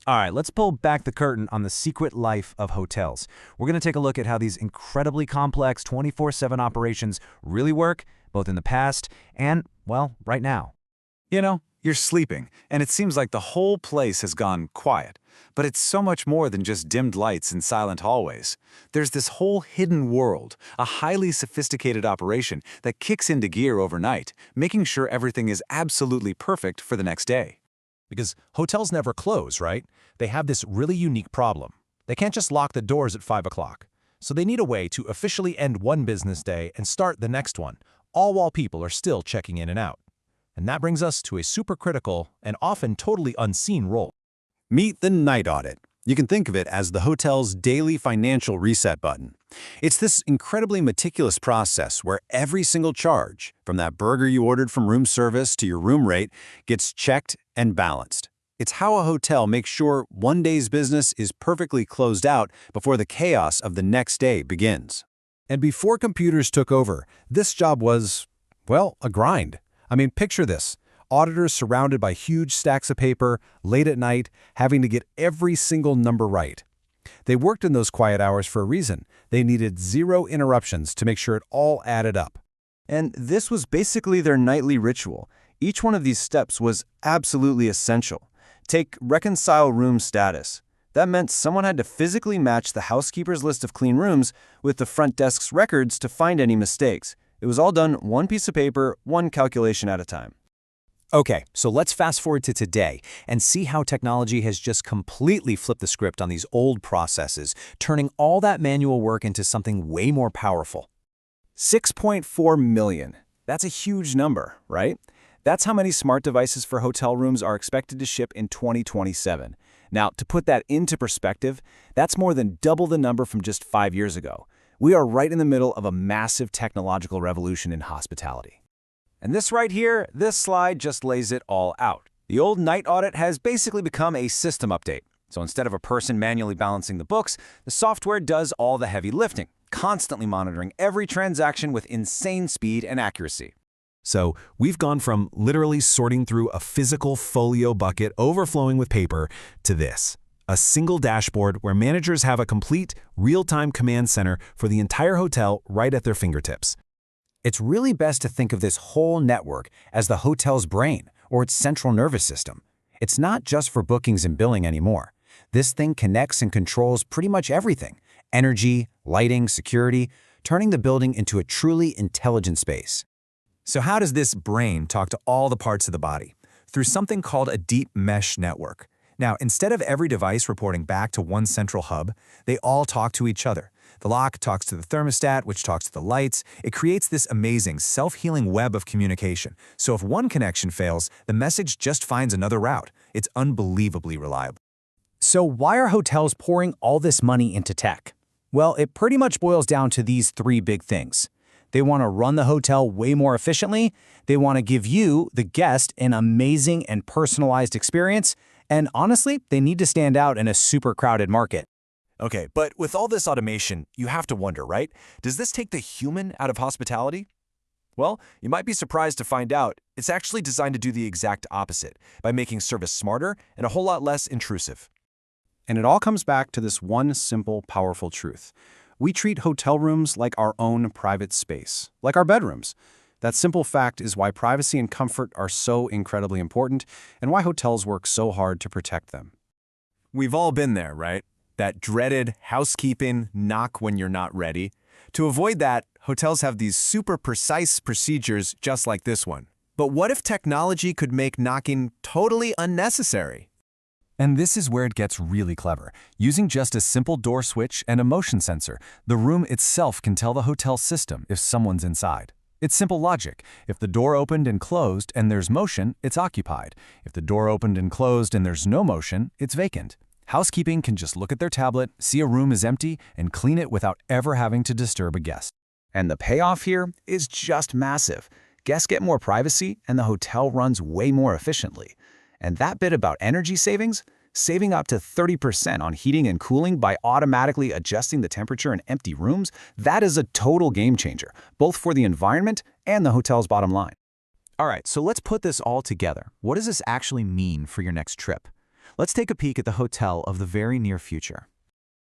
All right, let's pull back the curtain on the secret life of hotels. We're going to take a look at how these incredibly complex 24/7 operations really work, both in the past and, well, right now. You're sleeping, and it seems like the whole place has gone quiet. But it's so much more than just dimmed lights and silent hallways. There's this whole hidden world, a highly sophisticated operation that kicks into gear overnight, making sure everything is absolutely perfect for the next day. Because hotels never close, right? They have this really unique problem. They can't just lock the doors at 5 o'clock. So they need a way to officially end one business day and start the next one, all while people are still checking in and out. And that brings us to a super critical and often totally unseen role. Meet the night audit. You can think of it as the hotel's daily financial reset button. It's this incredibly meticulous process where every single charge, from that burger you ordered from room service to your room rate, gets checked and balanced. It's how a hotel makes sure one day's business is perfectly closed out before the chaos of the next day begins. And before computers took over, this job was, well, a grind. I mean, picture this. Auditors surrounded by huge stacks of paper, late at night, having to get every single number right. They worked in those quiet hours for a reason. They needed zero interruptions to make sure it all added up. And this was basically their nightly ritual. Each one of these steps was absolutely essential. Take reconcile room status. That meant someone had to physically match the housekeeper's list of clean rooms with the front desk's records to find any mistakes. It was all done one piece of paper, one calculation at a time. Okay, so let's fast forward to today and see how technology has just completely flipped the script on these old processes, turning all that manual work into something way more powerful. 6.4 million. That's a huge number, right? That's how many smart devices for hotel rooms are expected to ship in 2027. Now, to put that into perspective, that's more than double the number from just 5 years ago. We are right in the middle of a massive technological revolution in hospitality. And this right here, this slide just lays it all out. The old night audit has basically become a system update. So instead of a person manually balancing the books, the software does all the heavy lifting, constantly monitoring every transaction with insane speed and accuracy. So we've gone from literally sorting through a physical folio bucket overflowing with paper to this. A single dashboard where managers have a complete, real-time command center for the entire hotel right at their fingertips. It's really best to think of this whole network as the hotel's brain or its central nervous system. It's not just for bookings and billing anymore. This thing connects and controls pretty much everything: energy, lighting, security, turning the building into a truly intelligent space. So how does this brain talk to all the parts of the body? Through something called a deep mesh network. Now, instead of every device reporting back to one central hub, they all talk to each other. The lock talks to the thermostat, which talks to the lights. It creates this amazing, self-healing web of communication. So if one connection fails, the message just finds another route. It's unbelievably reliable. So why are hotels pouring all this money into tech? Well, it pretty much boils down to these three big things. They want to run the hotel way more efficiently. They want to give you, the guest, an amazing and personalized experience. And honestly, they need to stand out in a super crowded market. Okay, but with all this automation, you have to wonder, right? Does this take the human out of hospitality? Well, you might be surprised to find out it's actually designed to do the exact opposite by making service smarter and a whole lot less intrusive. And it all comes back to this one simple, powerful truth. We treat hotel rooms like our own private space, like our bedrooms. That simple fact is why privacy and comfort are so incredibly important and why hotels work so hard to protect them. We've all been there, right? That dreaded housekeeping knock when you're not ready. To avoid that, hotels have these super precise procedures just like this one. But what if technology could make knocking totally unnecessary? And this is where it gets really clever. Using just a simple door switch and a motion sensor, the room itself can tell the hotel system if someone's inside. It's simple logic. If the door opened and closed and there's motion, it's occupied. If the door opened and closed and there's no motion, it's vacant. Housekeeping can just look at their tablet, see a room is empty, and clean it without ever having to disturb a guest. And the payoff here is just massive. Guests get more privacy and the hotel runs way more efficiently. And that bit about energy savings, saving up to 30% on heating and cooling by automatically adjusting the temperature in empty rooms, that is a total game changer, both for the environment and the hotel's bottom line. All right, so let's put this all together. What does this actually mean for your next trip? Let's take a peek at the hotel of the very near future.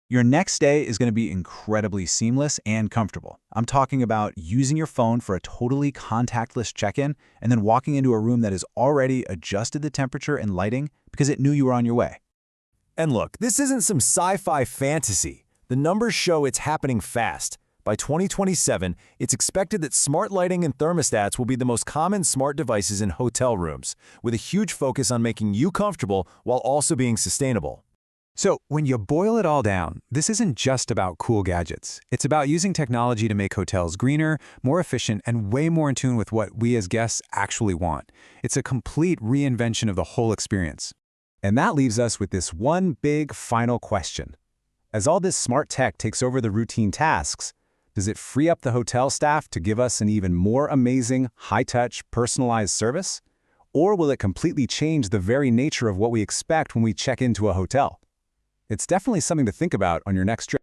Your next stay is going to be incredibly seamless and comfortable. I'm talking about using your phone for a totally contactless check-in and then walking into a room that has already adjusted the temperature and lighting because it knew you were on your way. And look, this isn't some sci-fi fantasy. The numbers show it's happening fast. By 2027, it's expected that smart lighting and thermostats will be the most common smart devices in hotel rooms, with a huge focus on making you comfortable while also being sustainable. So, when you boil it all down, this isn't just about cool gadgets. It's about using technology to make hotels greener, more efficient, and way more in tune with what we as guests actually want. It's a complete reinvention of the whole experience. And that leaves us with this one big final question. As all this smart tech takes over the routine tasks, does it free up the hotel staff to give us an even more amazing, high-touch, personalized service? Or will it completely change the very nature of what we expect when we check into a hotel? It's definitely something to think about on your next trip.